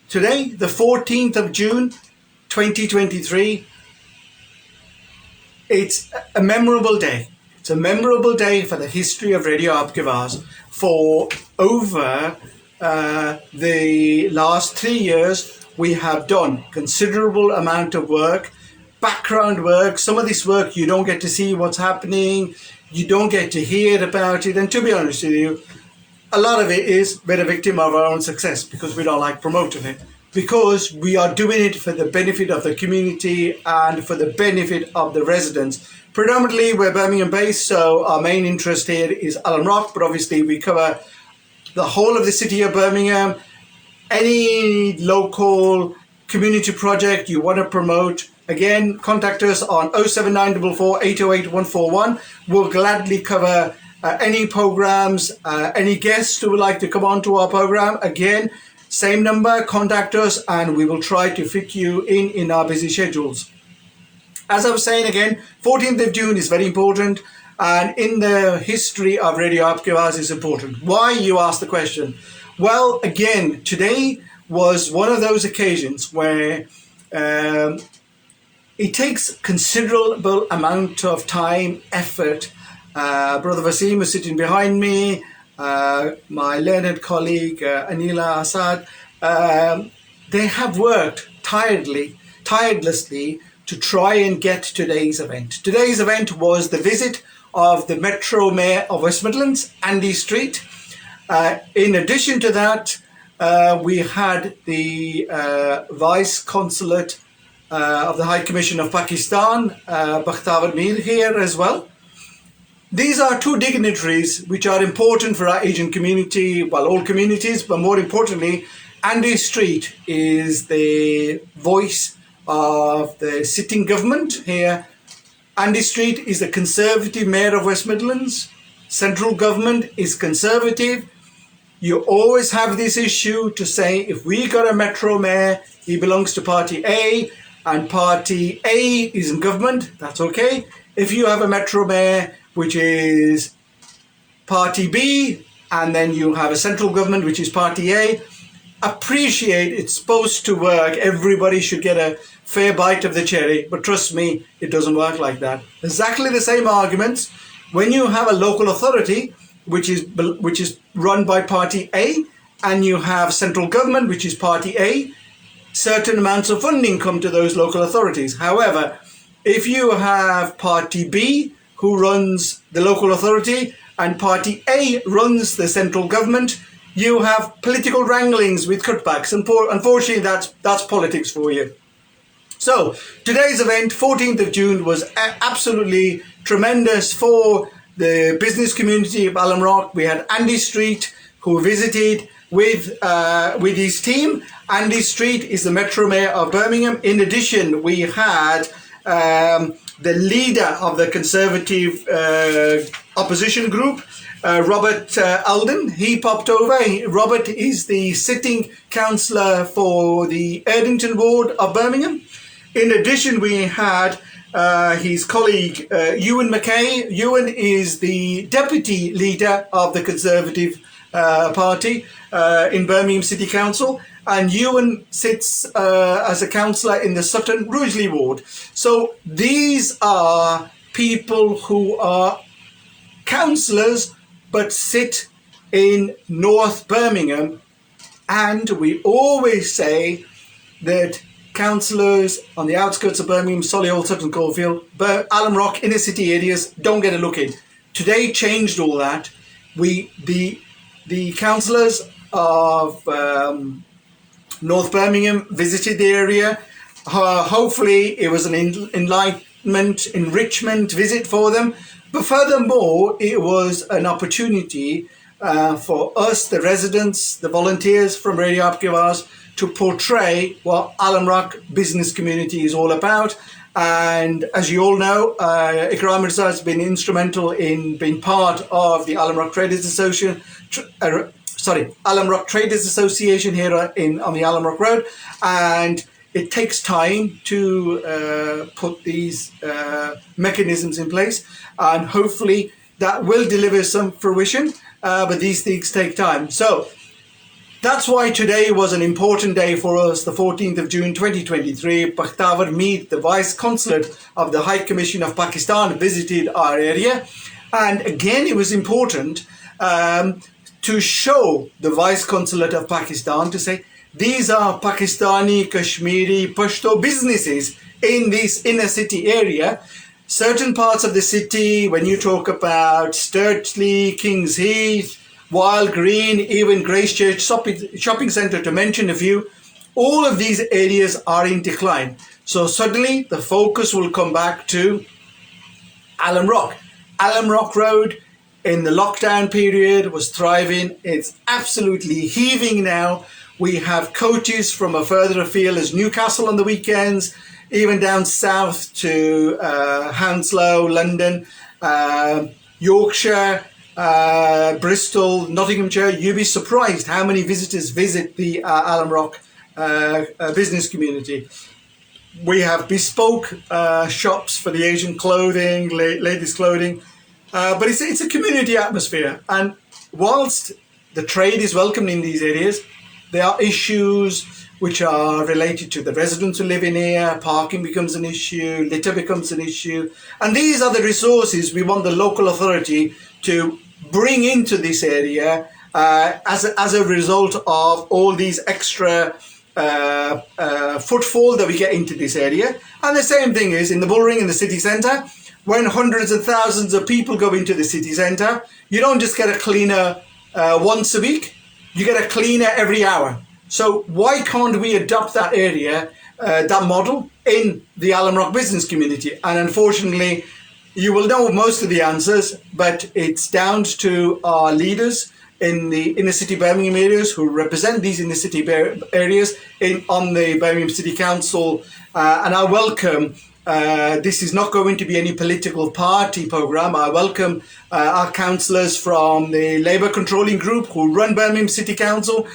Today, the 14th of June, 2023, it's a memorable day. It's a memorable day for the history of Radio Aapke For over the last 3 years, we have done considerable amount of work, background work. Some of this work you don't get to see what's happening, you don't get to hear about it, and to be honest with you, a lot of it is we're a victim of our own success because we don't like promoting it, because we are doing it for the benefit of the community and for the benefit of the residents. Predominantly, we're Birmingham based, so our main interest here is Alan Rock, but obviously we cover the whole of the city of Birmingham. Any local community project you want to promote, again, contact us on 07944 808 141. We'll gladly cover any programs, any guests who would like to come on to our program. Again, same number, contact us and we will try to fit you in our busy schedules. As I was saying again, 14th of June is very important, and in the history of Radio Aapke is important. Why, you ask the question? Well, again, today was one of those occasions where it takes considerable amount of time, effort. Brother Wasim is sitting behind me, my learned colleague Anila Assad. They have worked tirelessly to try and get today's event. Today's event was the visit of the Metro Mayor of West Midlands, Andy Street. In addition to that, we had the Vice Consulate of the High Commission of Pakistan, Bakhtavar Mir, here as well. These are two dignitaries which are important for our Asian community, well, all communities, but more importantly, Andy Street is the voice of the sitting government here. Andy Street is the Conservative Mayor of West Midlands. Central government is Conservative. You always have this issue to say, if we got a Metro Mayor, he belongs to Party A, and Party A is in government, that's okay. If you have a Metro Mayor which is Party B, and then you have a central government which is Party A, appreciate it's supposed to work. Everybody should get a fair bite of the cherry, but trust me, it doesn't work like that. Exactly the same arguments when you have a local authority which is run by Party A, and you have central government which is Party A. Certain amounts of funding come to those local authorities. However, if you have Party B who runs the local authority and Party A runs the central government, you have political wranglings with cutbacks, and unfortunately that's politics for you. So today's event, 14th of June, was absolutely tremendous for the business community of Alan Rock. We had Andy Street who visited with his team. Andy Street is the Metro Mayor of Birmingham. In addition, we had the leader of the Conservative opposition group, Robert Alden. He popped over. Robert is the sitting councillor for the Erdington ward of Birmingham. In addition, we had his colleague Ewan Mackay. Ewan is the deputy leader of the Conservative Party in Birmingham City Council, and Ewan sits as a councillor in the Sutton Rugeley ward. So these are people who are councillors but sit in North Birmingham, and we always say that councillors on the outskirts of Birmingham, Solihull, Sutton Coldfield, Alan Rock, inner city areas don't get a look in. Today changed all that. The councillors of North Birmingham visited the area. Hopefully it was an enrichment visit for them. But furthermore, it was an opportunity for us, the residents, the volunteers from Radio Aapke to portray what Alan Rock business community is all about. And as you all know, Ikram Mirza has been instrumental in being part of the Alan Rock Traders Association. Alan Rock Traders Association here on the Alan Rock Road, and it takes time to put these mechanisms in place, and hopefully that will deliver some fruition, but these things take time. So That's why today was an important day for us, the 14th of June 2023. Pakhtawar Meet, the Vice Consulate of the High Commission of Pakistan, visited our area. And again, it was important to show the Vice Consulate of Pakistan to say, these are Pakistani, Kashmiri, Pashto businesses in this inner city area. Certain parts of the city, when you talk about Sturtley, Kings Heath, Wild Green, even Gracechurch Shopping Centre, to mention a few, all of these areas are in decline. So suddenly the focus will come back to Alam Rock. Alam Rock Road in the lockdown period was thriving. It's absolutely heaving now. We have coaches from a further afield as Newcastle on the weekends, even down south to Hounslow, London, Yorkshire, Bristol, Nottinghamshire. You'd be surprised how many visitors visit the Alam Rock business community. We have bespoke shops for the Asian clothing, ladies' clothing, but it's a community atmosphere. And whilst the trade is welcome in these areas, there are issues which are related to the residents who live in here. Parking becomes an issue, litter becomes an issue. And these are the resources we want the local authority to bring into this area as a result of all these extra footfall that we get into this area. And the same thing is in the Bullring in the city centre. When hundreds and thousands of people go into the city centre, you don't just get a cleaner once a week, you get a cleaner every hour. So why can't we adopt that area, that model in the Alam Rock business community? And unfortunately, you will know most of the answers, but it's down to our leaders in the inner city Birmingham areas who represent these inner city areas on the Birmingham City Council. And I welcome, this is not going to be any political party programme. I welcome our councillors from the Labour controlling group who run Birmingham City Council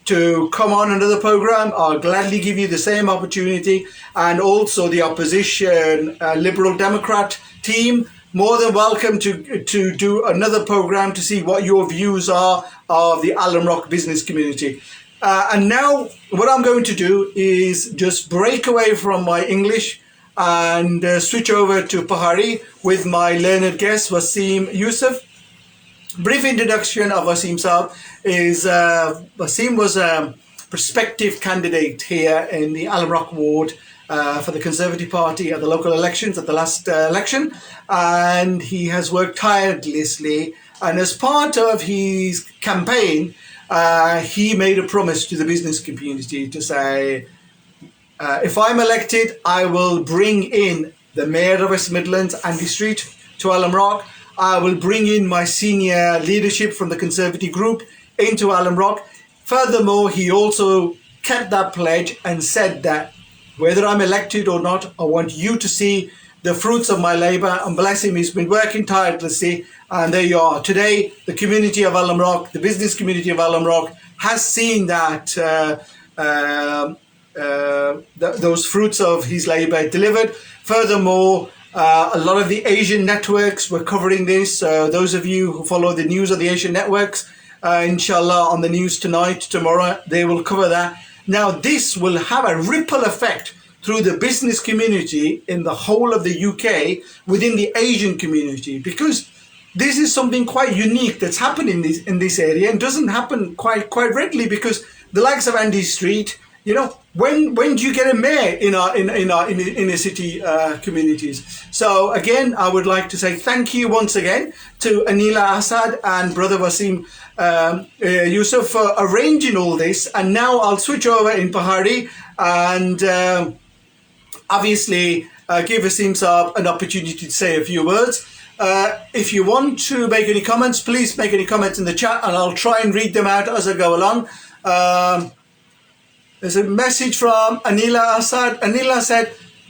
to come on another programme. I'll gladly give you the same opportunity. And also the opposition Liberal Democrat team, more than welcome to do another programme to see what your views are of the Alam Rock business community. And now what I'm going to do is just break away from my English and switch over to Pahari with my learned guest, Wasim Yousaf. Brief introduction of Wasim Saab is Wasim was a prospective candidate here in the Alam Rock ward for the Conservative Party at the local elections, at the last election, and he has worked tirelessly, and as part of his campaign he made a promise to the business community to say, if I'm elected, I will bring in the Mayor of West Midlands, Andy Street, to Alam Rock. I will bring in my senior leadership from the Conservative group into Alam Rock. Furthermore, he also kept that pledge and said that whether I'm elected or not, I want you to see the fruits of my labour. And bless him, he's been working tirelessly. And there you are. Today, the community of Alam Rock, the business community of Alam Rock, has seen that those fruits of his labour delivered. Furthermore, a lot of the Asian networks were covering this. Those of you who follow the news of the Asian networks, inshallah, on the news tonight, tomorrow, they will cover that. Now, this will have a ripple effect through the business community in the whole of the UK within the Asian community, because this is something quite unique that's happened in this area and doesn't happen quite readily, because the likes of Andy Street, you know, when do you get a mayor in our inner city communities? So again, I would like to say thank you once again to Anila Asad and Brother Wasim Yousaf for arranging all this. And now I'll switch over in Pahari and obviously give Wasim Saab an opportunity to say a few words. If you want to make any comments, please make any comments in the chat and I'll try and read them out as I go along. There's a message from Anila Asad. Anila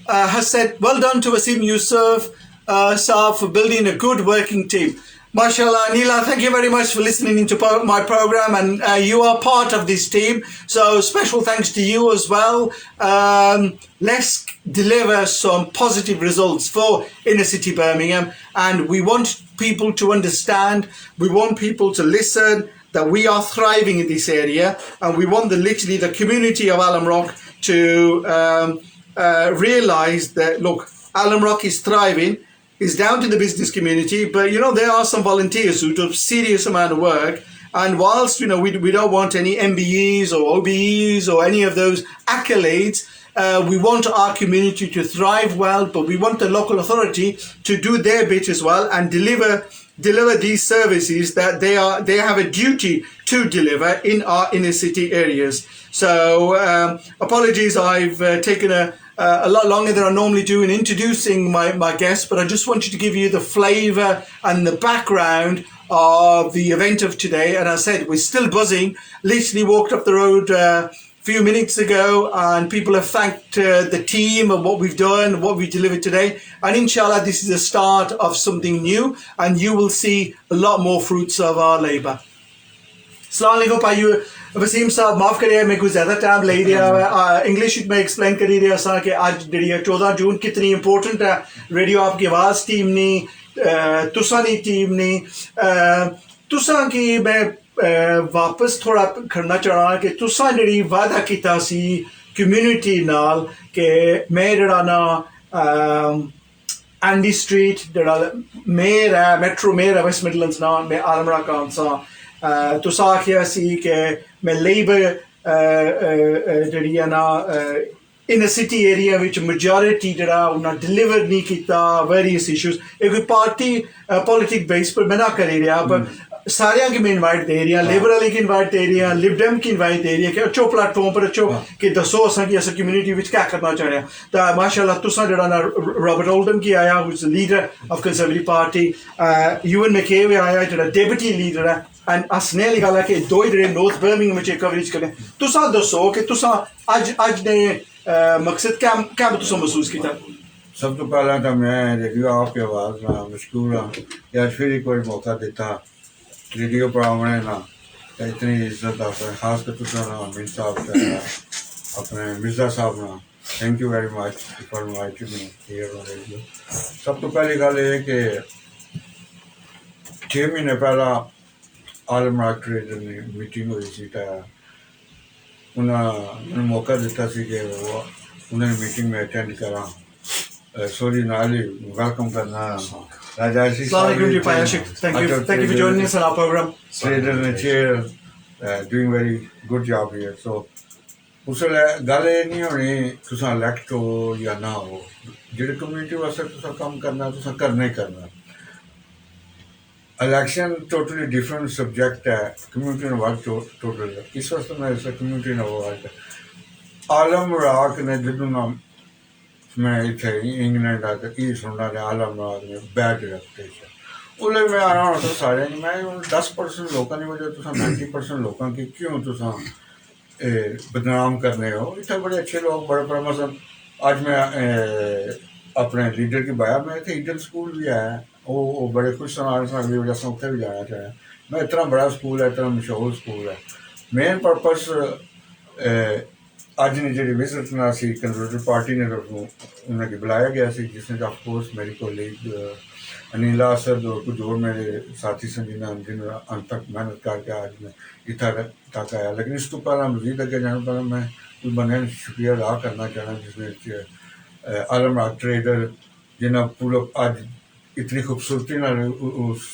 has said, well done to Wasim Yousaf Saab for building a good working team. MashaAllah, Anila, thank you very much for listening to my program, and you are part of this team. So special thanks to you as well. Let's deliver some positive results for inner city Birmingham, and we want people to understand, we want people to listen, that we are thriving in this area, and we want literally the community of Alam Rock to realize that, look, Alam Rock is thriving. It's down to the business community, but there are some volunteers who do a serious amount of work. And whilst we don't want any MBEs or OBEs or any of those accolades, we want our community to thrive well, but we want the local authority to do their bit as well and deliver these services that they have a duty to deliver in our inner city areas. So apologies, I've taken a lot longer than I normally do in introducing my guests, but I just wanted to give you the flavour and the background of the event of today. And as I said, we're still buzzing. Literally walked up the road a few minutes ago, and people have thanked the team and what we've done, what we delivered today. And inshallah, this is the start of something new, and you will see a lot more fruits of our labour. Assalamu alaikum भाइयों. वसीम साहब माफ़ करिए मैं कुछ ज़्यादा time ले दिया है. इंग्लिश में एक्सप्लेन करी दिया सा कि आज जी 14 जून कितनी इंपॉर्टेंट है. रेडियो आपकी आवाज़ टीम ने तुसा दी टीम ने तुसा की मैं वापस थोड़ा करना चाहना कि तुसा जी वादा किया सी कम्यूनिटी नाल कि मैं जड़ा ना एंडी स्ट्रीट जड़ा मेयर है मेट्रो मेयर है वेस्ट मिडलैंड्स ना मैं आलमरा काउंसा तुसा आखिया सी कि मैं लेबर जड़ी है ना इन सिटी एरिया विच मेजॉरिटी जड़ा उन्हें डिलीवर नहीं किया वेरियस इशूज एक पार्टी पॉलिटिक बेस पर मैं ना करी रहा पर सारे की मैं इनवाइट दे रही लेबर वाले की इनवाइट दे रही लिबडेम की इनवाइट दे रही है कि अच्छो प्लेटफॉर्म पर अच्छो कि दसो असा कि असा कम्युनिटी विच क्या करना चाह रहे हैं. तो माशाल्लाह तुसा जड़ा ना रॉबर्ट ओल्डन की आया who is the leader of Conservative Party, Ewan McVeigh आया जड़ा डेप्यूटी लीडर है. एंड हसने वाली गल है कि दो ही जड़े नॉर्थ बर्मिंघम विच कवरेज करें. तुसा दसो कि तुसा अज ने मकसद क्या तुसा महसूस किया? सब तो पहला तो मैं रेडियो आपकी आवाज़ ना मशहूर हाँ कि अज फिर कोई मौका दिता रेडियो पर आने ना तो इतनी इज्जत अपने खास कर तुसा ना अमीन साहब अपने मिर्ज़ा साहब ना thank you very much for inviting me here on radio. सब तो पहली गल ये कि 6 महीने पहला आलम राग ट्रेडर ने मीटिंग हुई सी तो उन्हें मौका दिता सी कि वो उन्हें मीटिंग में अटेंड करा. Sorry, Nali, welcome करना राजाशी Thank you for joining us on our program. Trader and chair doing very good job here. So उसले गल ये नहीं होनी तुसा इलेक्ट हो या ना हो जेडे कम्युनिटी वास्ते तुसा काम करना तुसा करना ही करना. इलेक्शन टोटली डिफरेंट सब्जेक्ट है कम्युनिटी ने वर्क टोटल इस वास्ते मैं इस कम्युनिटी ने वो आलम राग ने जदों ना मैं इतने इंग्लैंड आके ये सुनना है आलम राग में बैड रेपुटेशन उले मैं आ रहा हूँ तो सारे मैं 10% लोगों की वजह तो 90% लोगों की क्यों तो बदनाम करने हो. इतने बड़े अच्छे लोग बड़े बड़े मसलन आज मैं अपने लीडर की बाया में थे ईडन स्कूल भी आया वो बड़े खुश अगली वजह से उत्थे भी जाना चाहे. मैं इतना बड़ा स्कूल है इतना मशहूर स्कूल है. मेन पर्पस अज ने जी विजिट ना सी कंजर्वेटिव पार्टी ने तरफों उन्हें बुलाया गया सी जिसमें ऑफकोर्स मेरी कोलीग अनिला असद और कुछ और मेरे साथी संजीना जिन्होंने अंत तक मेहनत करके आज मैं इतना तक आया. लेकिन इस तो पहला मजीद अगर जाने पहले मैं कुछ बने शुक्रिया अदा करना चाहना जिसमें आलम राग ट्रेडर जिन्हें पूरा आज इतनी खूबसूरती ना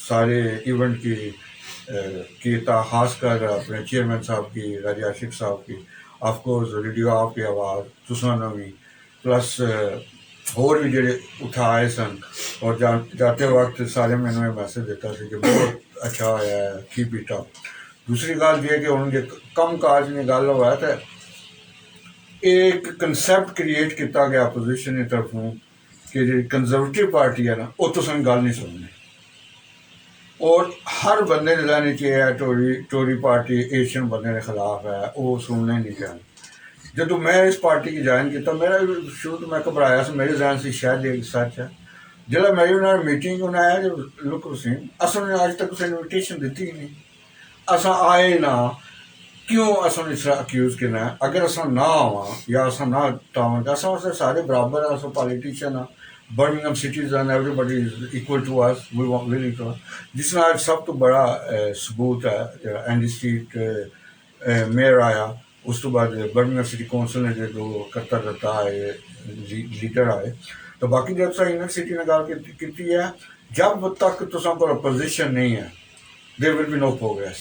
सारे इवेंट की खासकर अपने चेयरमैन साहब की राजा आशिक साहब की ऑफकोर्स रेडियो आपकी आवाज़ तुसा नवी प्लस होर भी जेडे उठाए सन और जाते वक्त सारे मैंने मैसेज देता सी कि बहुत अच्छा होया है कीप इट अप. दूसरी गल ये कि उन्होंने कम काज में गल हुआ तो एक कंसैप्ट क्रिएट किया गया अपोजिशन की तरफों कि जी कंजर्वेटिव पार्टी है ना वो तुम गल नहीं सुननी और हर बंदे ने लैनी चाहिए टोरी पार्टी एशियन बंदे के खिलाफ है वो सुनने नहीं चाहते. जो मैं इस पार्टी की ज्वाइन किया मेरा शुरू तो मैं घबराया से मेरे जहन से शायद एक सच है जो मेरी उन्होंने मीटिंग उन्हें आया जो लुक वसीम असने अज तक उसे इन्विटेशन दी ही नहीं असा आए ना क्यों असं इस अक्यूज करना है. अगर असा ना आवा या असा ना तावन असा सारे बराबर है अस पॉलिटिशियन हाँ Birmingham citizen, everybody is equal to us. We want willing to. जिसमें आज सब तो बड़ा सबूत है एंडी स्ट्रीट मेयर आया उस तो बाद बर्मिंघम सिटी काउंसिल ने जो करता रहता है लीडर आए तो बाकी जब से इनर सिटी ने कहा कि है जब तक तुसां कोल पोजीशन नहीं है there will be no progress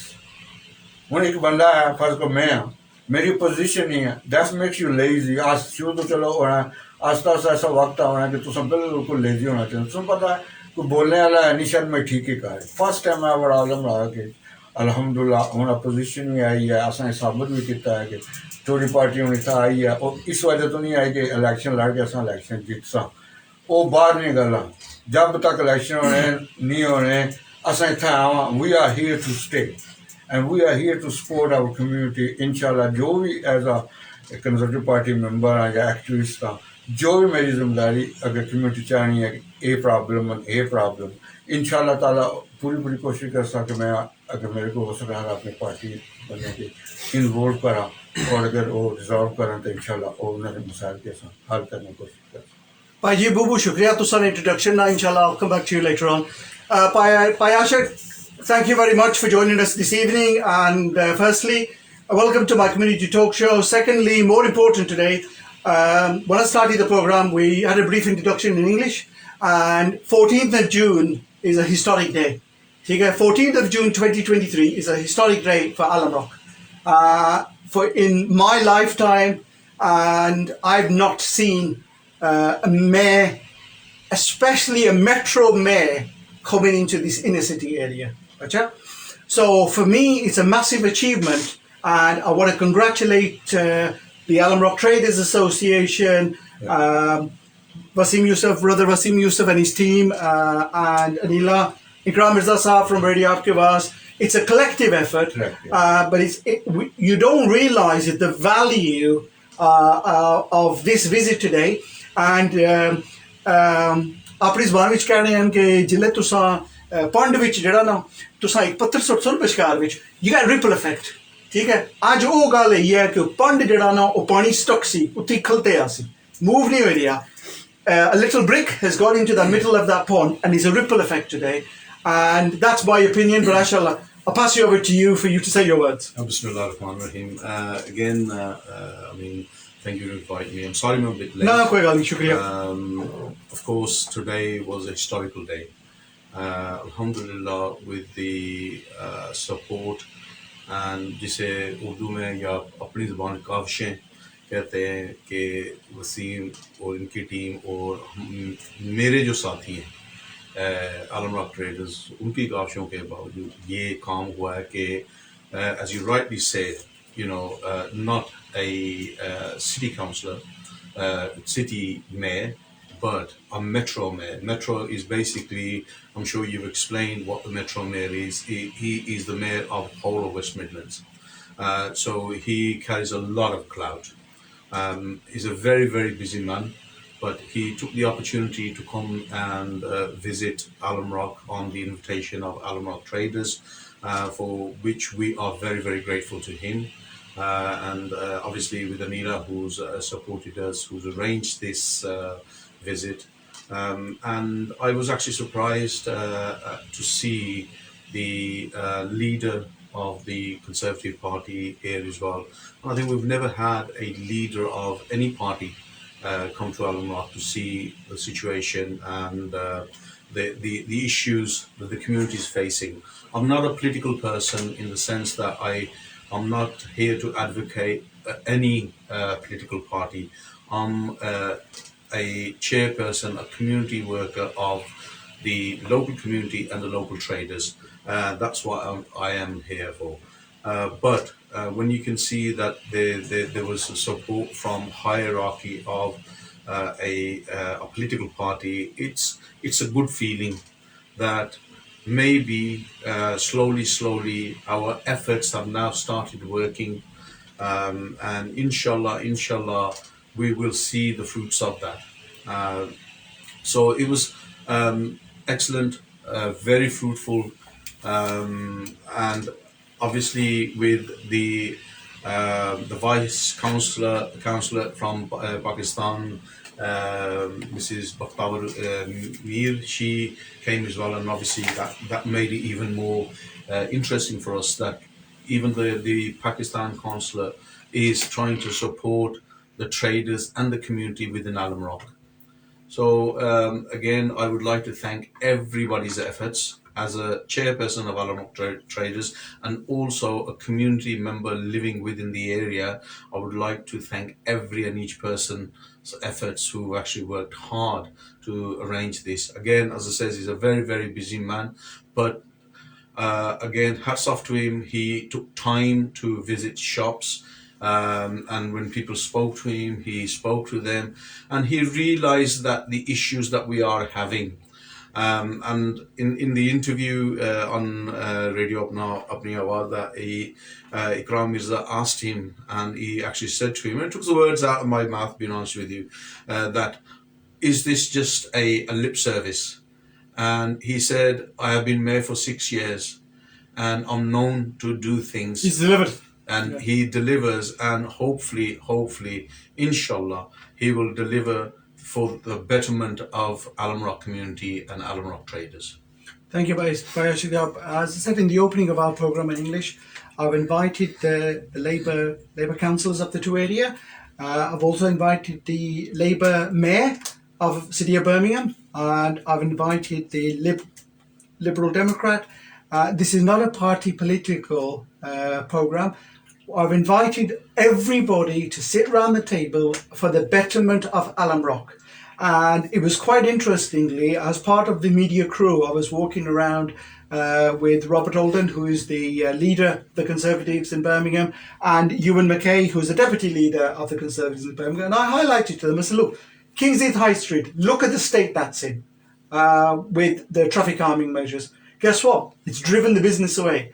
हूँ एक बंदा है फर्ज को मैं हाँ मेरी पोजीशन नहीं है दैट मेक्स यू लेजी आज शुरू तो चलो होना आस्ता आस्ता ऐसा वक्त आना कि तुम बिल्कुल लेजी होना चाहिए तुम पता है कोई बोलने वाला है नहीं शायद मैं ठीक ही कहा फर्स्ट टाइम मैं बड़ा आलम रहा कि अल्हम्दुलिल्लाह हूँ अपोजिशन भी आई है असें साबित भी किया है कि टोरी पार्टी हूँ इतना आई है और इस वजह तो नहीं आई कि इलेक्शन लड़ के अस इलेक्शन जीत सा वो बाहर नहीं गल जब तक इलेक्शन होने नहीं होने असें इतना आवा we are here to stay and we are here to support our community inshallah जो भी as a conservative party member हाँ या एक्टिविस्ट हाँ जो भी मेरी जिम्मेदारी अगर कम्युनिटी चाहनी है ए प्रॉब्लम इंशाल्लाह ताला पूरी पूरी कोशिश कर सके मैं अगर मेरे को हो सका अपनी पार्टी बनने की इन्वॉल्व करा और अगर वो रिजॉल्व करा तो इंशाल्लाह वो उन्होंने मसाइल के साथ हल करने की कोशिश कर Paji Bubu, shukriya tusan introduction. Now, inshallah, I'll come back to you later on. Payasha, thank you very much for joining us this evening. And firstly, welcome to my community talk show. Secondly, more important today, when I started the program, we had a brief introduction in English. And 14th of June is a historic day. 14th of June 2023 is a historic day for Alam Rock. For in my lifetime, and I've not seen a mayor, especially a metro mayor, coming into this inner city area. Gotcha? So for me, it's a massive achievement, and I want to congratulate the Alam Rock Traders Association, Wasim Yousaf, brother Wasim Yousaf and his team, and Anila Ikram Mirza Saab from Radio Aapke Awaaz. It's a collective effort, but you don't realize the value of this visit today. And अपनी जबान विच कहने हैं कि जिल्ले तुसा पंड विच जेड़ा ना तुसा एक पत्थर सुट बशकार विच you get ripple effect. ठीक है आज वो गल है कि पंड जेड़ा ना वो पानी स्टक सी उत्थे खलते आ सी मूव नहीं हो रहा a little brick has gone into the middle of that pond and it's a ripple effect today, and that's my opinion. But inshallah, I'll pass you over to you for you to say your words. Bismillah ar-Rahman ar-Rahim. Again, I mean, thank you for inviting me. I'm sorry I'm a bit late. No, koi gal nahi, shukriya. Of course, today was a historical day. Alhamdulillah, with the support and जिसे उर्दू में या अपनी ज़बान काविशें कहते हैं कि वसीम और इनकी टीम और मेरे जो साथी हैं आलम रॉक ट्रेडर्स उनकी काविशों के बावजूद ये काम हुआ है कि as you rightly said, you know, not a city councillor, city mayor, but a metro mayor. Metro is basically, I'm sure you've explained what the metro mayor is. He is the mayor of whole of West Midlands. So he carries a lot of clout. He's a very, very busy man, but he took the opportunity to come and visit Alam Rock on the invitation of Alam Rock Traders, for which we are very, very grateful to him. And obviously with Anila, who's supported us, who's arranged this visit. And I was actually surprised to see the leader of the Conservative Party here as well. And I think we've never had a leader of any party come to Alam Rock to see the situation and the issues that the community is facing. I'm not a political person in the sense that I'm not here to advocate any political party. I'm a chairperson, a community worker of the local community and the local traders. That's what I am here for. But when you can see that there was support from hierarchy of a political party, it's a good feeling that maybe slowly our efforts have now started working, and inshallah we will see the fruits of that. So it was excellent, very fruitful, and obviously with the the vice councillor from Pakistan, Mrs. Bakhtavar Mir, she came as well, and obviously that made it even more interesting for us that even the Pakistan consulate is trying to support the traders and the community within Alam Rock. So again, I would like to thank everybody's efforts as a chairperson of Alam Rock Traders and also a community member living within the area. I would like to thank every and each person's efforts who actually worked hard to arrange this. Again, as I said, he's a very, very busy man, but again, hats off to him. He took time to visit shops, and when people spoke to him, he spoke to them, and he realized that the issues that we are having. And in the interview on Radio Apni Awad, that Ikram Mirza asked him, and he actually said to him, and it took the words out of my mouth, being honest with you, that is this just a lip service? And he said, I have been mayor for 6 years and I'm known to do things. He's delivered. And Yeah. he delivers, and hopefully, inshallah, he will deliver for the betterment of Alam Rock community and Alam Rock traders. Thank you, Bayashidab. As I said in the opening of our program in English, I've invited the Labour councillors of the two area. I've also invited the Labour mayor of City of Birmingham, and I've invited the Liberal Democrat. This is not a party political program. I've invited everybody to sit around the table for the betterment of Alam Rock. And it was quite interestingly, as part of the media crew, I was walking around with Robert Oldham, who is the leader of the Conservatives in Birmingham, and Ewan McKay, who is the deputy leader of the Conservatives in Birmingham. And I highlighted to them, I said, look, Kingsheath High Street, look at the state that's in with the traffic calming measures. Guess what? It's driven the business away.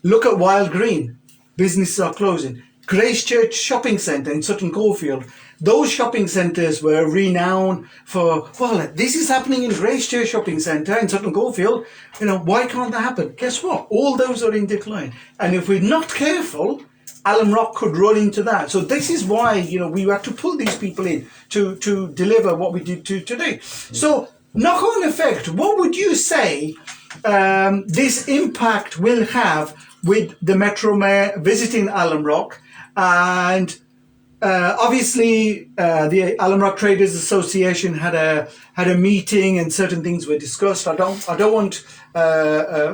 Look at Wild Green. Businesses are closing. Grace Church Shopping Centre in Sutton Coldfield. Those shopping centres were renowned for, well, this is happening in Grace Church Shopping Centre in Sutton Coldfield. Why can't that happen? Guess what? All those are in decline. And if we're not careful, Alam Rock could run into that. So this is why, we had to pull these people in to deliver what we did today. So knock-on effect, what would you say this impact will have with the Metro Mayor visiting Alam Rock? And obviously, the Alam Rock Traders Association had a meeting and certain things were discussed. I don't want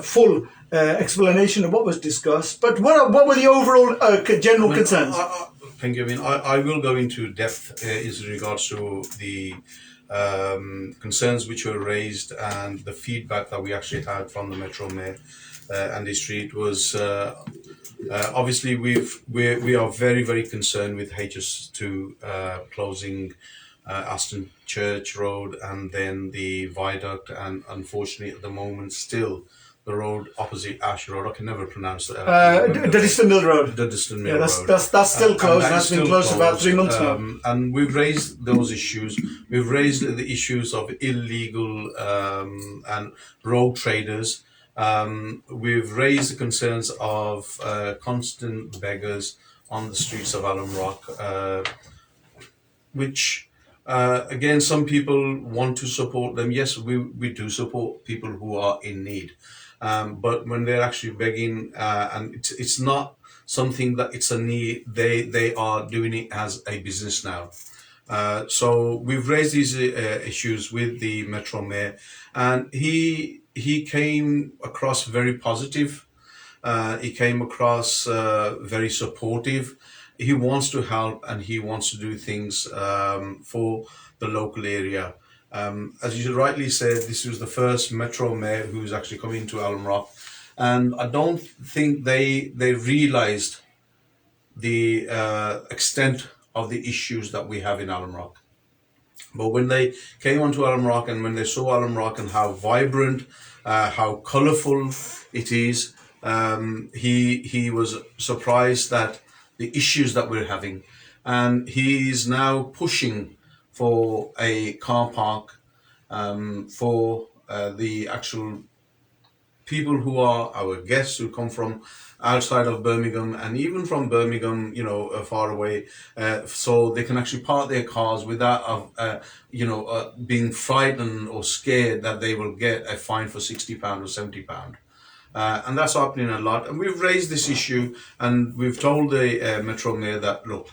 full explanation of what was discussed, but what were the overall general concerns? Thank you. I will go into depth in regards to the concerns which were raised and the feedback that we actually had from the Metro Mayor and the street was obviously we are very, very concerned with HS2 closing Aston Church Road and then the viaduct, and unfortunately at the moment still the road opposite Ash Road. I can never pronounce that. The Distant Mill Road. The Distant Mill Road. That's still closed. That's been closed for about 3 months now. And we've raised those issues. We've raised the issues of illegal and rogue traders. We've raised the concerns of constant beggars on the streets of Alam Rock, which again, some people want to support them. Yes, we do support people who are in need. But when they're actually begging, and it's not something that it's a need, they are doing it as a business now. So we've raised these issues with the Metro Mayor, and he came across very positive. He came across very supportive. He wants to help and he wants to do things for the local area. As you rightly said, this was the first Metro Mayor who's actually coming into Alam Rock, and I don't think they realised the extent of the issues that we have in Alam Rock. But when they came onto Alam Rock and when they saw Alam Rock and how vibrant, how colourful it is, he was surprised that the issues that we're having, and he's now pushing for a car park for the actual people who are our guests who come from outside of Birmingham and even from Birmingham, far away, so they can actually park their cars without, being frightened or scared that they will get a fine for £60 or £70. And that's happening a lot. And we've raised this issue, and we've told the Metro Mayor that, look,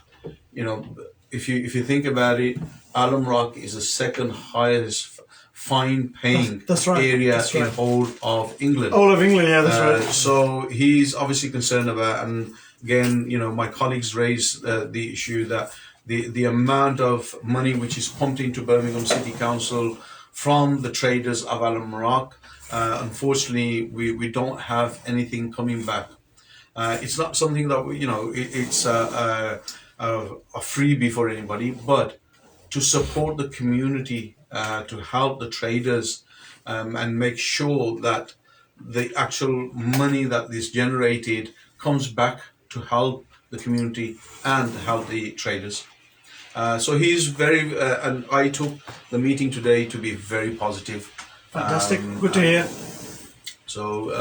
if you think about it, Alum Rock is the second highest fine-paying That's right. area That's in right. whole of England. All of England, yeah, that's right. So he's obviously concerned about, and again, my colleagues raised the issue that the amount of money which is pumped into Birmingham City Council from the traders of Alum Rock, unfortunately, we don't have anything coming back. It's not something that it's a freebie for anybody, but to support the community, to help the traders, and make sure that the actual money that is generated comes back to help the community and help the traders. So he's very, and I took the meeting today to be very positive. Fantastic. Good to hear. So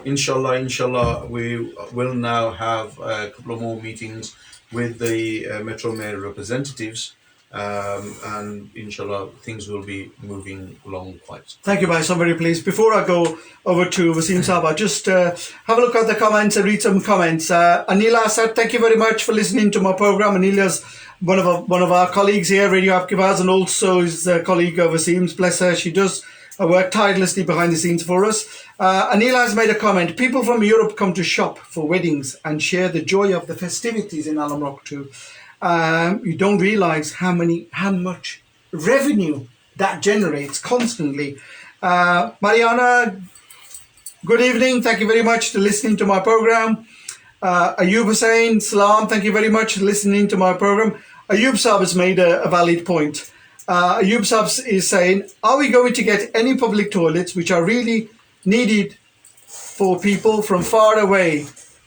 inshallah, we will now have a couple of more meetings with the Metro Mayor representatives, and inshallah things will be moving along quite. Thank you, Bhai. So I'm very pleased. Before I go over to Wasim Saab, I'll just have a look at the comments and read some comments. Anila said, thank you very much for listening to my program. Anila's one of our colleagues here, Radio Apkibaz, and also is a colleague of Wasim's. Bless her. She does work tirelessly behind the scenes for us. Anila has made a comment. People from Europe come to shop for weddings and share the joy of the festivities in Alum Rock too. You don't realise how much revenue that generates constantly. Mariana, good evening. Thank you very much for listening to my program. Ayub Hussain, Salam, thank you very much for listening to my program. Ayub Saab has made a valid point. Ayub Saab is saying, are we going to get any public toilets which are really needed for people from far away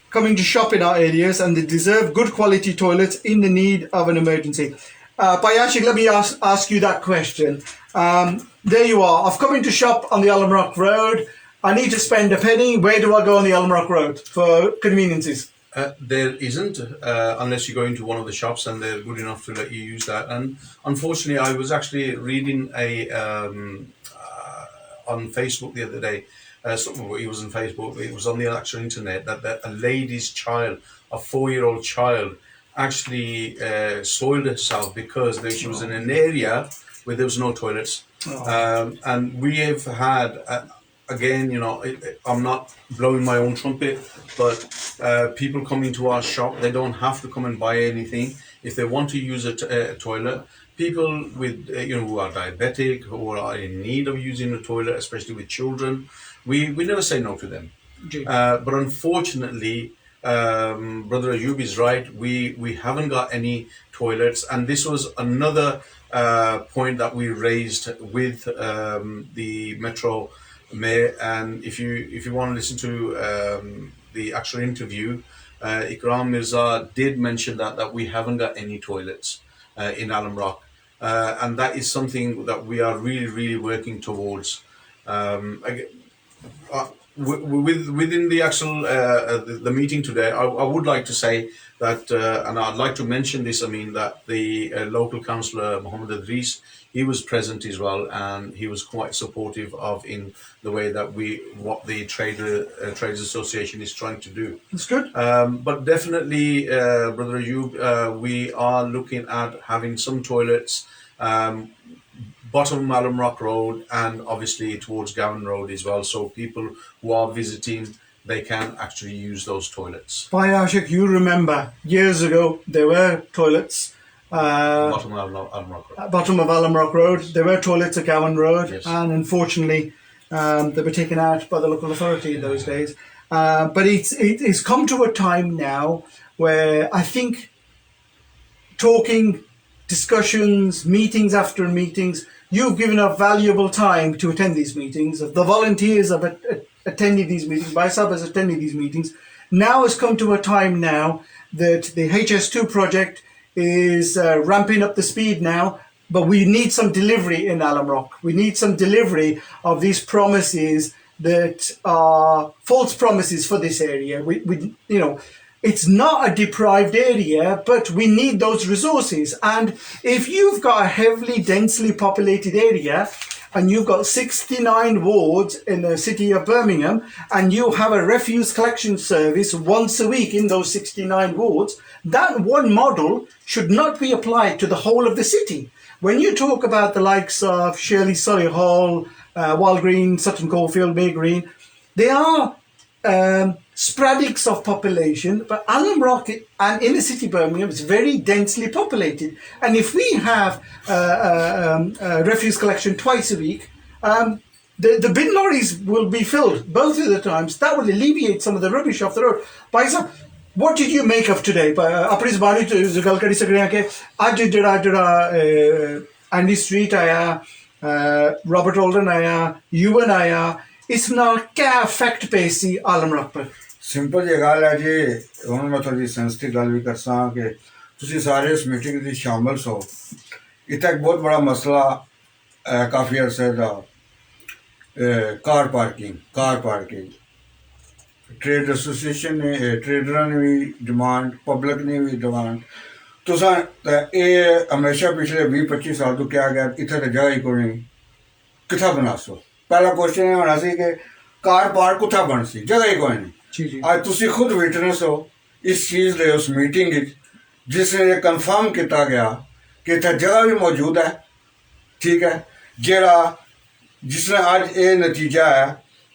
coming to shop in our areas, and they deserve good quality toilets in the need of an emergency? Bayashik, let me ask you that question. There you are. I've come in to shop on the Alum Rock Road. I need to spend a penny. Where do I go on the Alum Rock Road for conveniences? There isn't, unless you go into one of the shops and they're good enough to let you use that. And unfortunately, I was actually reading on Facebook the other day. It was on Facebook. It was on the actual internet that a lady's child, a 4-year-old child, actually soiled herself because she was in an area where there was no toilets. And we have had. Again, I'm not blowing my own trumpet, but people come into our shop, they don't have to come and buy anything. If they want to use a toilet, people with, who are diabetic, who are in need of using a toilet, especially with children, we never say no to them. But unfortunately, Brother Ayub is right, we haven't got any toilets, and this was another point that we raised with the Metro Mayor. And if you want to listen to the actual interview, Ikram Mirza did mention that we haven't got any toilets in Alum Rock, and that is something that we are really working towards. Within the actual the meeting today, I would like to say that, and I'd like to mention this. I mean that the local councillor Mohammed Amin, he was present as well, and he was quite supportive of in the way that what the Traders Association is trying to do. That's good. But definitely, Brother Ayub, we are looking at having some toilets. Bottom Alum Rock Road and obviously towards Gowan Road as well, so people who are visiting, they can actually use those toilets. Ashik, you remember years ago there were toilets Bottom of Alum Rock Road. Bottom of Alum Rock Road. There were toilets at Gowan Road, Yes. and unfortunately they were taken out by the local authority in those days. But it's come to a time now where I think talking, discussions, meetings after meetings, you've given up valuable time to attend these meetings. The volunteers have attended these meetings. Baisab has attended these meetings. Now has come to a time now that the HS2 project is ramping up the speed now, but we need some delivery in Alum Rock. We need some delivery of these promises that are false promises for this area. It's not a deprived area, but we need those resources. And if you've got a heavily densely populated area and you've got 69 wards in the city of Birmingham and you have a refuse collection service once a week in those 69 wards, that one model should not be applied to the whole of the city. When you talk about the likes of Shirley, Solihull, Walgreen, Sutton Coldfield, May Green, they are sporadics of population, but Alum Rock and inner city Birmingham is very densely populated. And if we have refuse collection twice a week, the bin lorries will be filled both of the times. That will alleviate some of the rubbish off the road. By example, what did you make of today? अपनी ज़बानी तो गल करी सकते हैं कि आज जड़ा Andy street आया, रॉबर्ट ओल्डन आया, यूवन आया, इसना क्या इफेक्ट पे सी आलम रख पर? सिंपल जी गल है जी, हुण मैं थोड़ी सेंसिटिव गल भी करसा कि तुसीं सारे इस मीटिंग दी शामिल सो। इत्थे एक बहुत बड़ा मसला काफ़ी अरसे दा कार पार्किंग ट्रेड एसोसिएशन ने, ट्रेडरां ने भी डिमांड, पब्लिक ने भी डिमांड। तुसां ये हमेशा पिछले 20-25 साल तो क्या गया इत्थे ते जगह ही कोई नहीं, कित्था बनासो? पहला क्वेश्चन ये होना सी कि कार पार्क कुत्था बन सी, जगह ही कोई नहीं। आज तुसीं खुद विटनेस हो इस चीज़ दे उस मीटिंग जिसने ये कन्फर्म किया गया कि इत्थे जगह भी मौजूद है, ठीक है, जिसने आज ये नतीजा है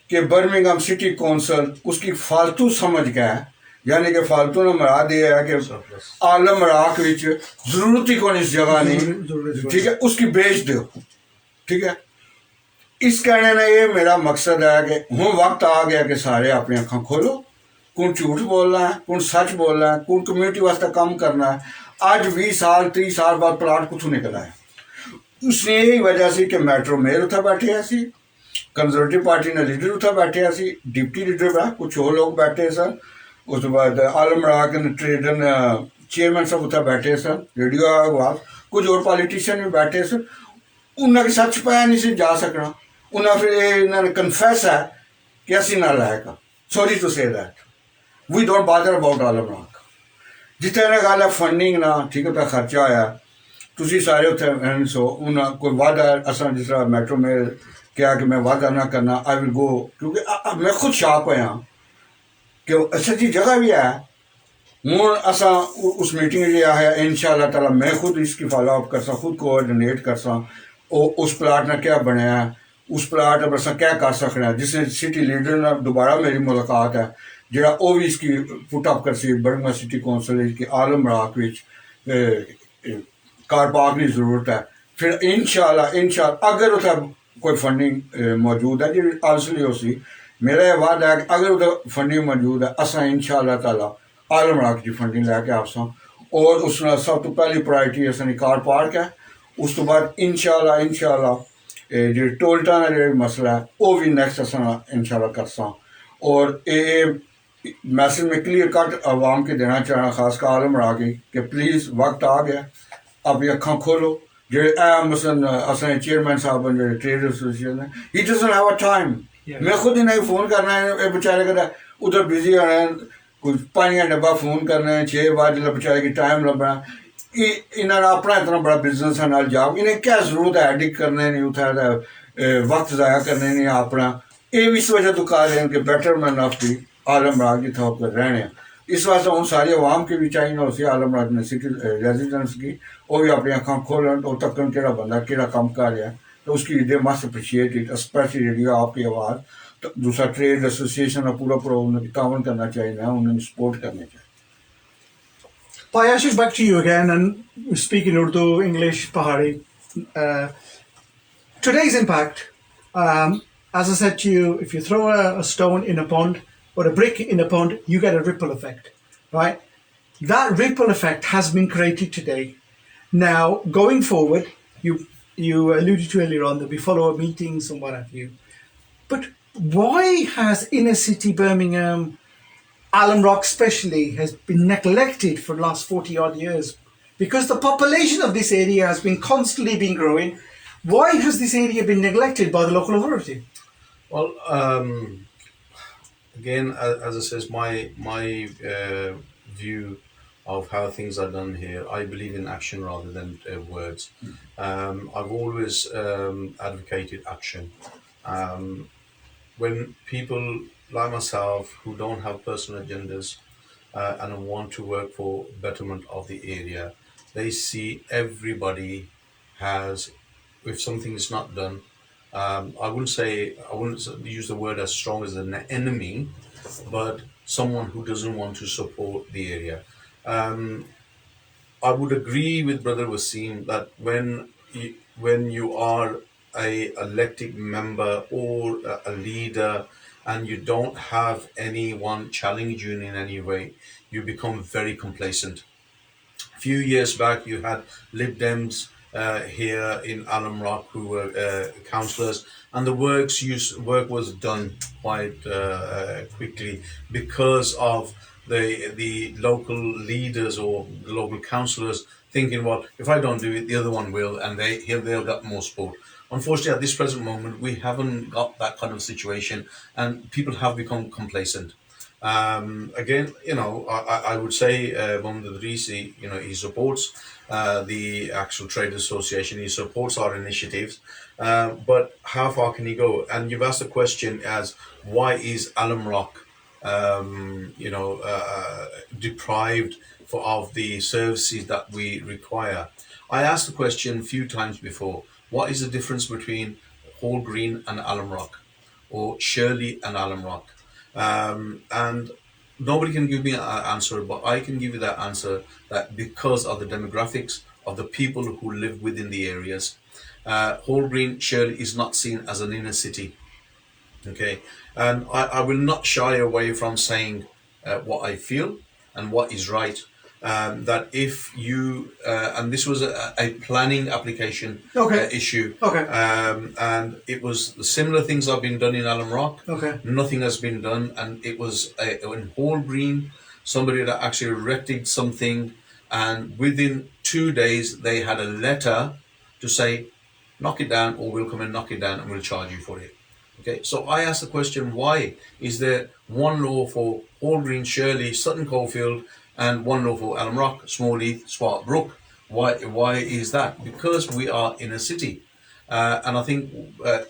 कि बर्मिंघम सिटी कौंसल उसकी फालतू समझ गया है, यानी कि फालतू ने मराद ये है कि आलम राख विच जरूरत ही कोई इस जगह नहीं, ठीक है, उसकी बेच दो, ठीक है। इस कहने ने ये मेरा मकसद है कि हूँ वक्त आ गया कि सारे अपनी अखां खोलो, कौन झूठ बोलना है, कौन सच बोलना है, कौन कम्यूनिटी वास्ते काम करना है। आज 20 साल 30 साल बाद प्लाट कुथों निकला है? उसने यही वजह से कि मेट्रो मेयर उत्थे बैठे सी, कंजरवेटिव पार्टी ने लीडर उत्थे बैठे सी, डिप्टी लीडर बा कुछ और लोग बैठे सन, उस बाद आलम राग ट्रेडर चेयरमैन सब उत्थे बैठे सन, रेडियो आवाज कुछ और पॉलिटिशियन भी बैठे सन। उन्हें सच पाया नहीं सी जा सकना, उन्हें फिर इन्होंने कन्फेस है कि असी ना लाएगा, sorry to say that we don't bother about आलम राग। जितने ने गल है फंडिंग ना, ठीक है, खर्चा होया तुसी सारे उत्थे सो उन्हें कोई वादा असा जिस तरह मेट्रो में क्या कि मैं वादा ना करना, आई विल गो, क्योंकि मैं खुद शॉक होया कि अच्छा जी जगह भी है। हूँ असा उस मीटिंग जो है इंशाअल्लाह ताला मैं खुद इसकी फॉलो अप करसा, खुद कोऑर्डिनेट करसा, उस प्लाट ने क्या बनाया, उस प्लाट पर असा क्या कर सकना है, जिसने सिटी लीडर ने दोबारा मेरी मुलाकात है जरा वो भी इसकी पुट अप कर सी बर्मिंघम सिटी कौंसल की आलम राख विच कार पार्क की जरूरत है। फिर इंशाअल्लाह अगर उत्थे कोई फंडिंग मौजूद है जी आलसली हो सी, मेरा यह वादा है कि अगर उत्थे फंडिंग मौजूद है असा इंशाअल्लाह ताला आलम राख की फंडिंग लैके आसा, और उस सब तो पहली प्रायोरिटी असानी कार पार्क है। उस तो बाद इंशाअल्लाह जो टोलटा का जो मसला है वो भी नैक्सट असा इंशाअल्लाह करसा। और ये मैसेज में क्लियर कट आवाम के देना चाहना, खासकर आलम राख कि प्लीज़ वक्त आ गया, अपनी अखां खोलो। जो मसलन असें चेयरमैन साहब जो ट्रेड एसोसिएशन है, he doesn't have a time. मैं खुद ही नहीं फोन करना है, बेचारे कहता उधर बिजी होना है, कुछ पानी का डब्बा फोन करना है 6 बजे जिसले बेचारे की टाइम लभना। इन्होंने अपना इतना बड़ा बिजनेस है नाल जाओ, इन्हें क्या जरूरत है एडिट करने नहीं, उत्थे वक्त ज़ाया करने नहीं अपना। ये इस वजह तो कह रहे हैं कि बेटरमेंट ऑफ दी आलम राग जिथे होकर रहने। इस वास्ते हूँ सारी आवाम की भी चाहिए ना उसी आलम राग ने सिटी रेजिडेंट्स की, वो भी अपनी अखां खोलन और तकन केड़ा बंदा केड़ा काम कर रहा है, तो उसकी they must appreciate it, specially radio आपकी आवाज़। तो दूसरा ट्रेड एसोसिएशन का पूरा उन्हें तावन करना चाहिए ना, उन्हें सपोर्ट करना चाहिए। Payashish, back to you again, and we speak in Urdu, English, Pahari. Today's impact, as I said to you, if you throw a stone in a pond or a brick in a pond, you get a ripple effect, right? That ripple effect has been created today. Now, going forward, you alluded to earlier on, there'll be follow-up meetings and what have you. But why has inner city Birmingham, Alum Rock especially, has been neglected for the last 40 odd years? Because the population of this area has been constantly growing. Why has this area been neglected by the local authority? Well, again, as I says, my view of how things are done here, I believe in action rather than words. I've always advocated action. When people like myself who don't have personal agendas and want to work for betterment of the area, they see everybody has, if something is not done, I wouldn't use the word as strong as an enemy, but someone who doesn't want to support the area. Um, I would agree with Brother Wasim that when you are a elected member or a leader and you don't have anyone challenge you in any way, you become very complacent. Few years back, you had Lib Dems here in Alum Rock who were councillors, and the work was done quite quickly because of the local leaders or the local councillors thinking, well, if I don't do it, the other one will, and they'll get more support. Unfortunately, at this present moment, we haven't got that kind of situation, and people have become complacent. Again, I would say Mohammed Adrisi, he supports the actual trade association. He supports our initiatives, but how far can he go? And you've asked the question as why is Alum Rock, deprived of the services that we require? I asked the question a few times before. What is the difference between Hall Green and Alum Rock, or Shirley and Alum Rock? And nobody can give me an answer, but I can give you that answer that because of the demographics of the people who live within the areas, Hall Green Shirley is not seen as an inner city. Okay, and I will not shy away from saying what I feel and what is right. That if you and this was a planning application Okay. issue, Okay. and it was the similar things have been done in Alum Rock. Okay. Nothing has been done, and it was in Hall Green, somebody that actually erected something, and within 2 days they had a letter to say, knock it down, or we'll come and knock it down, and we'll charge you for it. Okay, so I asked the question, why is there one law for Hall Green, Shirley, Sutton Coldfield, and one law for Alum Rock, Smallheath, Swart Brook? Why is that? Because we are in a city. And I think,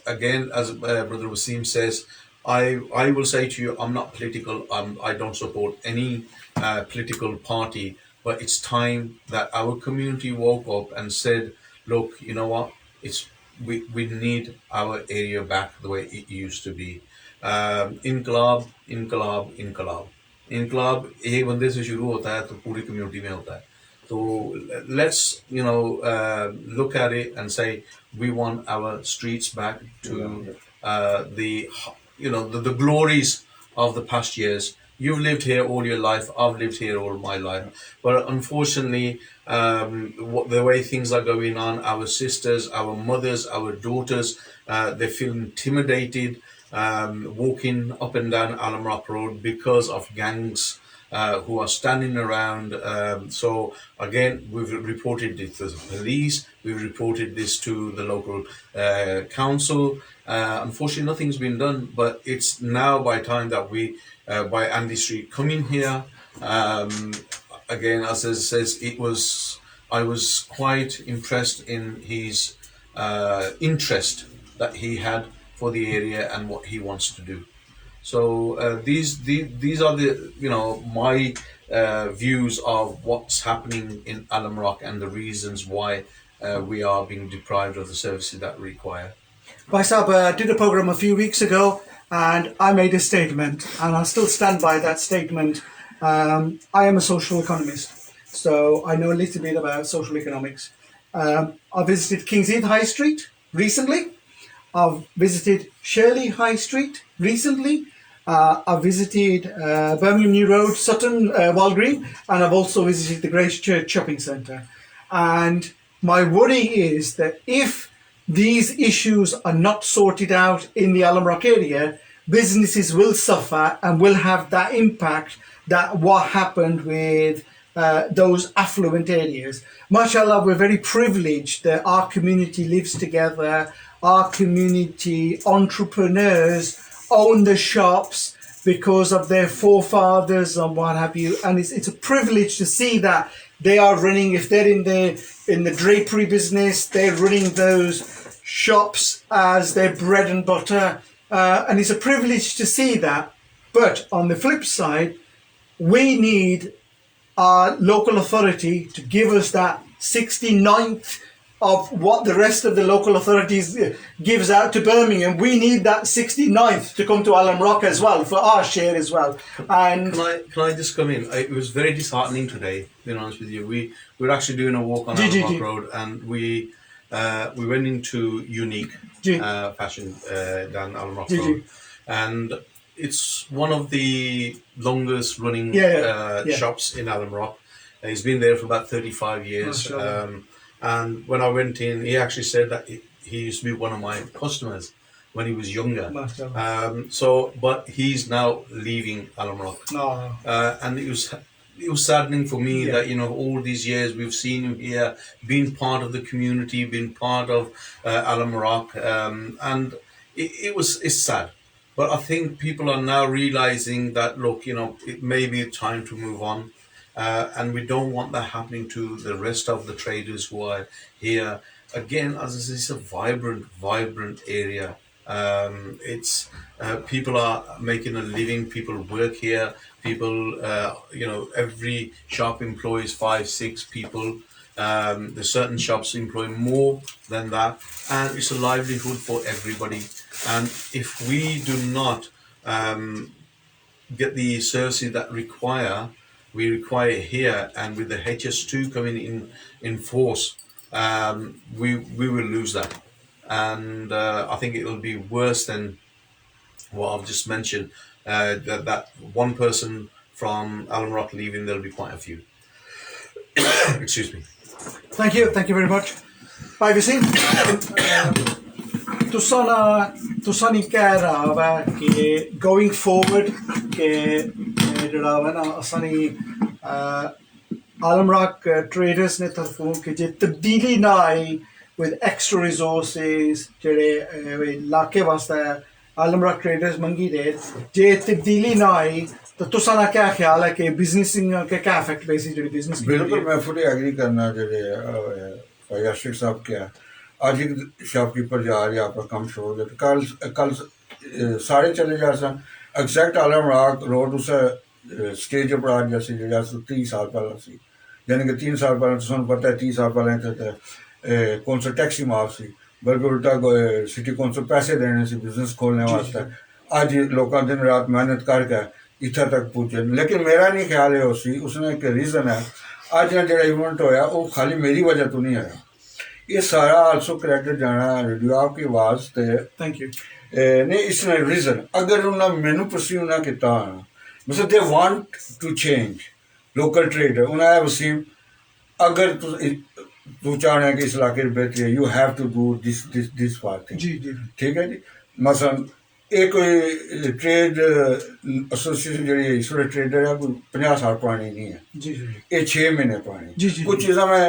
again, as Brother Wasim says, I will say to you, I'm not political. I don't support any political party. But it's time that our community woke up and said, look, you know what? We need our area back the way it used to be. इनकलाब इनकलाब इनकलाब इनकलाब एक बंदे से शुरू होता है तो पूरी कम्युनिटी में होता है. So let's look at it and say we want our streets back to the glories of the past years. You've lived here all your life. I've lived here all my life. But unfortunately, the way things are going on, our sisters, our mothers, our daughters, they feel intimidated walking up and down Alum Rock Road because of gangs who are standing around. So again, we've reported this to the police. We've reported this to the local council. Unfortunately, nothing's been done. But it's now by time that we, by Andy Street, come in here. Again, as it says, I was quite impressed in his interest that he had for the area and what he wants to do. So these are the my views of what's happening in Alum Rock and the reasons why we are being deprived of the services that we require. Vaisab did a program a few weeks ago, and I made a statement, and I still stand by that statement. I am a social economist, so I know a little bit about social economics. I visited King's Heath High Street recently. I've visited Shirley High Street recently. I've visited Birmingham New Road, Sutton, Walgreen, and I've also visited the Grace Church Shopping Centre. And my worry is that if these issues are not sorted out in the Alum Rock area, businesses will suffer and will have that impact that what happened with those affluent areas. Mashallah, we're very privileged that our community lives together. Our community entrepreneurs own the shops because of their forefathers and what have you. And it's a privilege to see that they are running, if they're in the drapery business, they're running those shops as their bread and butter. And it's a privilege to see that. But on the flip side, we need our local authority to give us that 69th of what the rest of the local authorities gives out to Birmingham. We need that 69th to come to Alam Rock as well, for our share as well. And can I just come in? It was very disheartening today, being honest with you. We were actually doing a walk on Alam Rock Road, and we went into Unique Fashion down Alam Rock Road, and it's one of the longest running shops in Alam Rock. He's been there for about 35 years. And when I went in, he actually said that he used to be one of my customers when he was younger. But he's now leaving Alam Rock. And it was saddening for me that, you know, all these years we've seen him here, being part of the community, being part of Alam Rock, and it's sad. But I think people are now realizing that, look, you know, it may be time to move on. And we don't want that happening to the rest of the traders who are here. Again, as I say, it's a vibrant area. It's people are making a living. People work here. People, you know, every shop employs 5-6 people. There's certain shops employ more than that, and it's a livelihood for everybody. And if we do not get the services that we require here, and with the HS2 coming in force, we will lose that. And I think it will be worse than what I've just mentioned. That one person from Alam Rock leaving, there'll be quite a few. Excuse me. Thank you very much. Bye, Wasim. Tusani kehra कि going forward कि जड़ा वा ना असनी Alam Rock traders ने तरफों कि जे तब्दीली ना आई with extra resources जड़े लाके वास्ता Alam Rock traders मंगी दे जे तब्दीली ना आई तो तुसाना क्या ख्याल है कि बिजनेसिंग के क्या इफेक्ट बेसिस जड़ी बिजनेस बिल्कुल मैं फुली एग्री करना जड़े याशिक साहब क्या आज एक शॉपकीपर जा रही आपका कम शो हो गया कल सारे चले जा सन एग्जैक्ट आलम राग रोड उस स्टेज पर आज जैसे जैसे 30 साल पहले सी यानी कि 3 साल पहले तो पता है 30 साल पहले तो कौन सा टैक्सी माफ सी बल्कि उल्टा सिटी कौन सा पैसे देने से बिजनेस खोलने वास्ते आज लोग दिन रात मेहनत करके इतना तक पहुंचे लेकिन मेरा नहीं ख्याल है उसने एक रीज़न है आज ना जो इवेंट होया वो खाली मेरी वजह तो नहीं आया ये सारा आल्सो क्रेडिट जाना रेडियो आपकी आवाज़ ते थैंक यू नहीं इसने रीज़न अगर उन्हें मैनू परसीव ना किया मतलब they want to change local trader उन्हें वसीम अगर तू चाहना है कि इस इलाके की बेहतरी है you have to do this part thing ठीक है जी मसलन एक कोई ट्रेड एसोसिएशन जी इस वे ट्रेडर है कोई 50 साल पुरानी नहीं है ये 6 महीने पुरानी कुछ चीज़ा मैं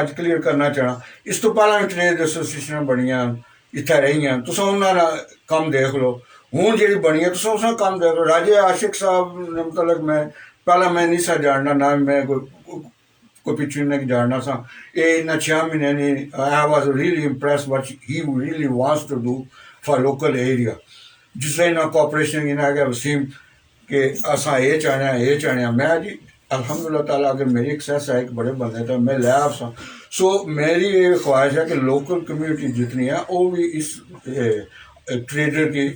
अज क्लीयर करना चाहना इस तो पहला ट्रेड एसोसिएशन बनिया इतना रही तुम उन्होंने कम देख लो हूँ जी बनी है तुम उसका कम देख लो राजे आशिक साहब ने मतलब मैं पहला मैं नहीं सा जानना ना मैं कोई पिछले नहीं जानना सा ये इन 6 महीने नहीं I was really impress what he really wants to do for local area जिससे इन्हें कॉपरेशन इन्हें आ गया वसीम कि असा ये चाहने मैं जी अल्हम्दुलिल्लाह ताला अगर मेरी एक्सेस है एक बड़े बंदे तो मैं ले आप सो मेरी ये ख्वाहिश है कि लोकल कम्यूनिटी जितनी है वो भी इस ट्रेडर की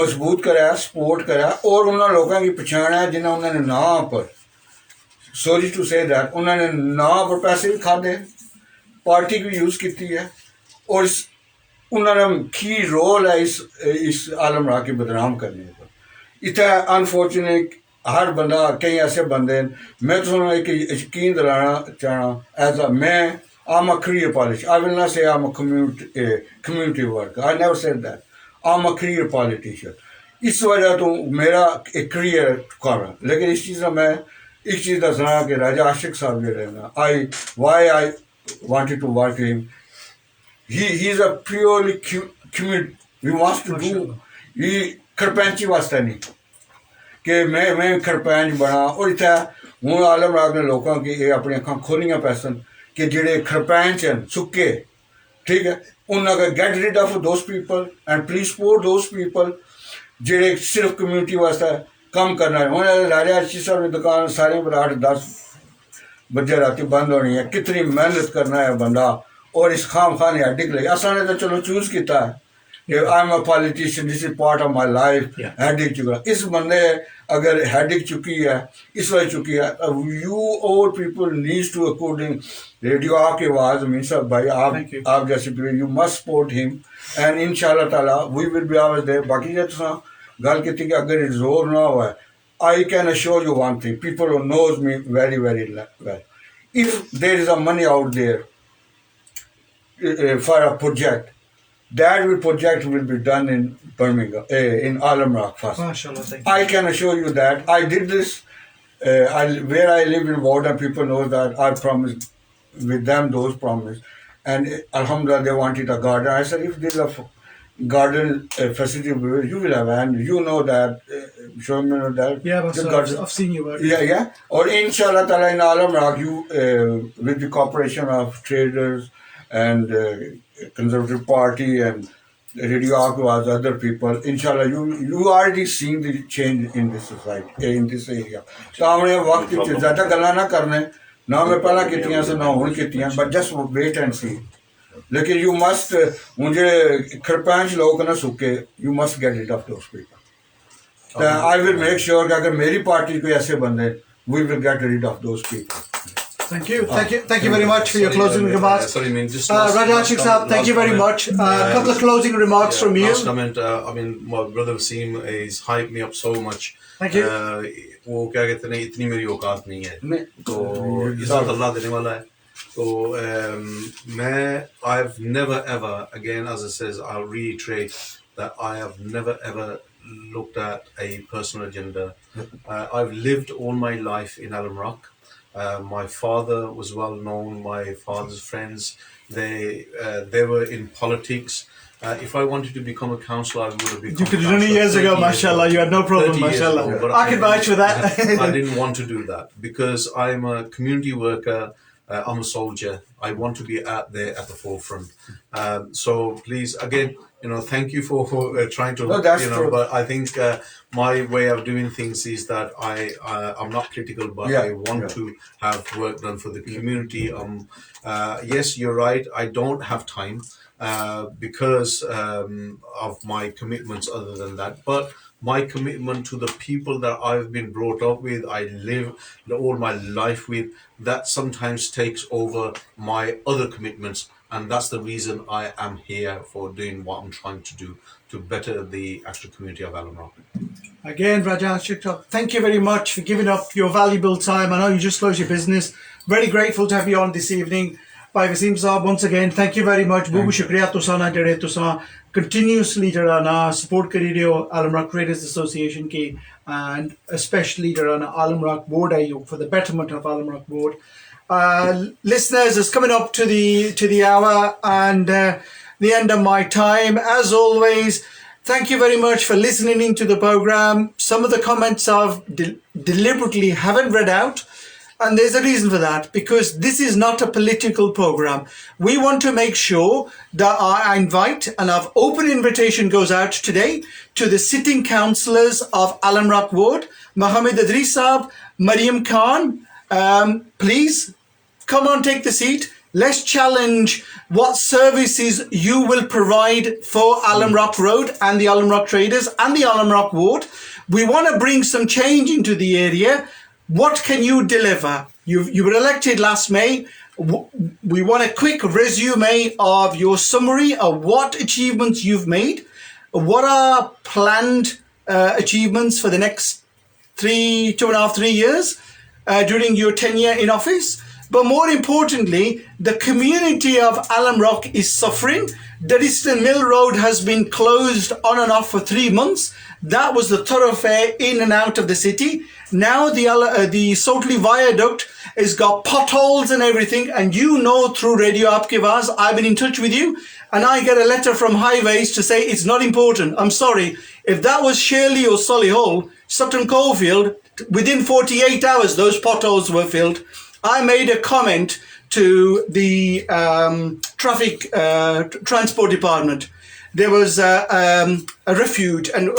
मजबूत करा सपोर्ट करा और उन्होंने लोगों की पछाण है जिन्हें उन्होंने नाम पर सॉरी टू से दैट उन्होंने नाम पर पैसे भी खादे पार्टी की यूज़ की है और इस उन्होंने की रोल है इस आलम राह की बदनाम करने पर इतना अनफॉर्चुनेट हर बंदा कई ऐसे बंदे मैं तो एक यकीन दिलाना चाहना एज अ मैं I'm a career politician. I will not say I'm a community worker. I never said that. I'm a career politician. इस वजह तो मेरा एक करियर कर रहा लेकिन इस चीज़ में एक चीज़ दसना कि राजा आशिक साहब जो है ना, I wanted to work with him. He is a purely community. We want to do. He खरपैंची वास्ते नहीं कि मैं खरपैंच बना और इतना हूँ आलम राग ने लोगों की ये अपनी अखां खोलियां पैसन कि जेडे खरपैंच हैं सुक्के ठीक है उन्होंने get rid of those people and please support those people जेडे सिर्फ कम्युनिटी वास्ते काम करना है उन्होंने राजा अच्छी साहब की दुकान सारे पर 8-10 बजे रात बंद होनी है कितनी मेहनत करना है बंदा और इस खाम खाने हड्डिक लगी असा ने तो चलो चूज किया है I am a politician this is part of my life headache चुका इस बंदे अगर हेडिक चुकी है इस वजह चुकी है यू और people needs to according radio आपकी आवाज़ मीन साहब भाई आप जैसे you must support him and इंशाल्लाह ताला we will be always there बाकी जो तुसा गल की कि अगर जोर ना हुआ I can assure you one thing people who knows me very very well if there is a money out there for a project that project will be done in Birmingham, in Alam Rock first. MashaAllah, I can assure you that I did this. Where I live in Warden, people know that I promised with them those promises. And Alhamdulillah, they wanted a garden. I said, if there's a garden facility, you will have. And you know that, show me that. Yeah, but I've seen you work. Yeah. Or inshallah ta'ala in Alam Rock, you, with the cooperation of traders and Conservative Party and Radio Akwas, other people, inshallah, you already seen the change in this society, in this area. So, हमने वक्त की ज़्यादा गल्ला ना करने, ना मैं पहला कितियाँ से ना हुन कितियाँ, but just wait and see. लेकिन you must, मुझे खरपांच लोग ना सुके, you must get rid of those people. I will make sure कि अगर मेरी पार्टी कोई ऐसे बंदे, we will get rid of those people. Thank you very much for your closing remarks. Sorry, I mean, just Raja Ashik Saab, thank you very much. A couple of closing remarks from you. Last comment, I mean, my brother Wasim is hyped me up so much. Thank you. वो क्या कहते हैं इतनी मेरी औकात नहीं है तो इज़्ज़त अल्लाह देने वाला है तो मैं I've never ever again as it says I'll reiterate that I have never ever looked at a personal agenda. I've lived all my life in Alam Rock. My father was well known. My father's friends, they were in politics. If I wanted to become a councillor, I would have become. You could have done it years ago, mashallah. You had no problem, mashallah. I can vouch for that. I didn't want to do that because I'm a community worker. I'm a soldier. I want to be out there at the forefront. So please, again, thank you for trying to, true. But I think my way of doing things is that I'm not critical, but I want to have work done for the community. Yes, you're right. I don't have time because of my commitments other than that. But my commitment to the people that I've been brought up with, I live all my life with, that sometimes takes over my other commitments. And that's the reason I am here for doing what I'm trying to do to better the actual community of Alam Rock. Again, Raja Ashik Saab, thank you very much for giving up your valuable time. I know you just closed your business. Very grateful to have you on this evening. By Wasim Saab, once again, thank you very much. Boobu shukriya tusana jare tusa continuously jarana support kariyo Alam Rock Traders Association ki and especially jarana Alam Rock board ayo for the betterment of Alam Rock board. Listeners, it's coming up to the hour and the end of my time. As always, thank you very much for listening to the program. Some of the comments I've deliberately haven't read out. And there's a reason for that, because this is not a political program. We want to make sure that I invite, and our open invitation goes out today to the sitting councillors of Alam Rock Ward, Mohammed Amin Saab, Mariam Khan. Please come on, take the seat. Let's challenge what services you will provide for Alam Rock Road and the Alam Rock Traders and the Alam Rock Ward. We want to bring some change into the area. What can you deliver? You were elected last May. We want a quick resume of your summary of what achievements you've made. What are planned achievements for the next 2.5, 3 years during your tenure in office? But more importantly, the community of Alam Rock is suffering. Duddiston Mill Road has been closed on and off for 3 months. That was the thoroughfare in and out of the city. Now the Sotli Viaduct has got potholes and everything. And you know through Radio Aapke Awaaz, I've been in touch with you. And I get a letter from Highways to say it's not important. I'm sorry. If that was Shirley or Solihull, Sutton Coldfield, within 48 hours, those potholes were filled. I made a comment to the traffic transport department. There was a refuge, and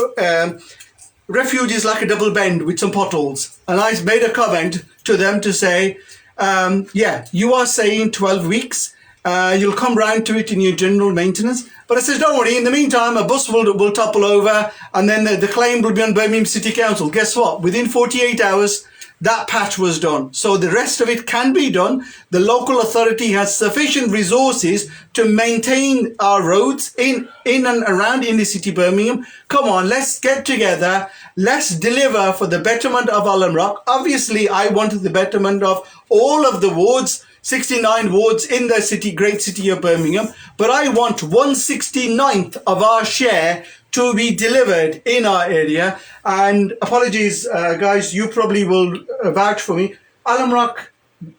refuge is like a double bend with some potholes. And I made a comment to them to say, yeah, you are saying 12 weeks. You'll come round to it in your general maintenance. But I says, don't worry, in the meantime, a bus will topple over and then the claim will be on Birmingham City Council. Guess what? Within 48 hours, that patch was done. So the rest of it can be done. The local authority has sufficient resources to maintain our roads in and around in the city Birmingham. Come on, let's get together. Let's deliver for the betterment of Alam Rock. Obviously, I wanted the betterment of all of the wards, 69 wards in the city, great city of Birmingham, but I want 1/69th of our share to be delivered in our area. And apologies, guys, you probably will vouch for me. Alam Rock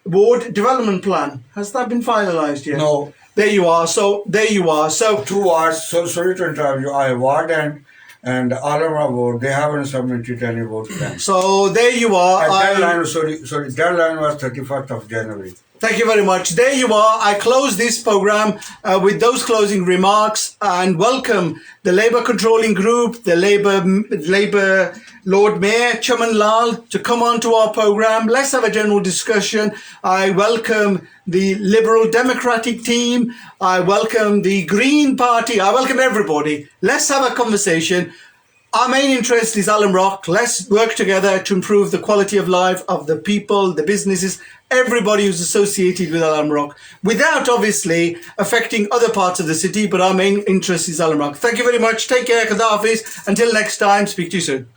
Ward Development Plan, has that been finalised yet? No. There you are. So there you are. So 2 wards, so sorry to interrupt you, I ward and Alam Ward, they haven't submitted any vote plan. So there you are. Deadline, deadline was 31st of January. Thank you very much. There you are. I close this program with those closing remarks and welcome the Labour controlling group, the Labour Lord Mayor, Chaman Lal, to come on to our program. Let's have a general discussion. I welcome the Liberal Democratic team. I welcome the Green Party. I welcome everybody. Let's have a conversation. Our main interest is Alam Rock. Let's work together to improve the quality of life of the people, the businesses, everybody who's associated with Alam Rock, without obviously affecting other parts of the city, but our main interest is Alam Rock. Thank you very much. Take care. Khuda Hafiz. Until next time, speak to you soon.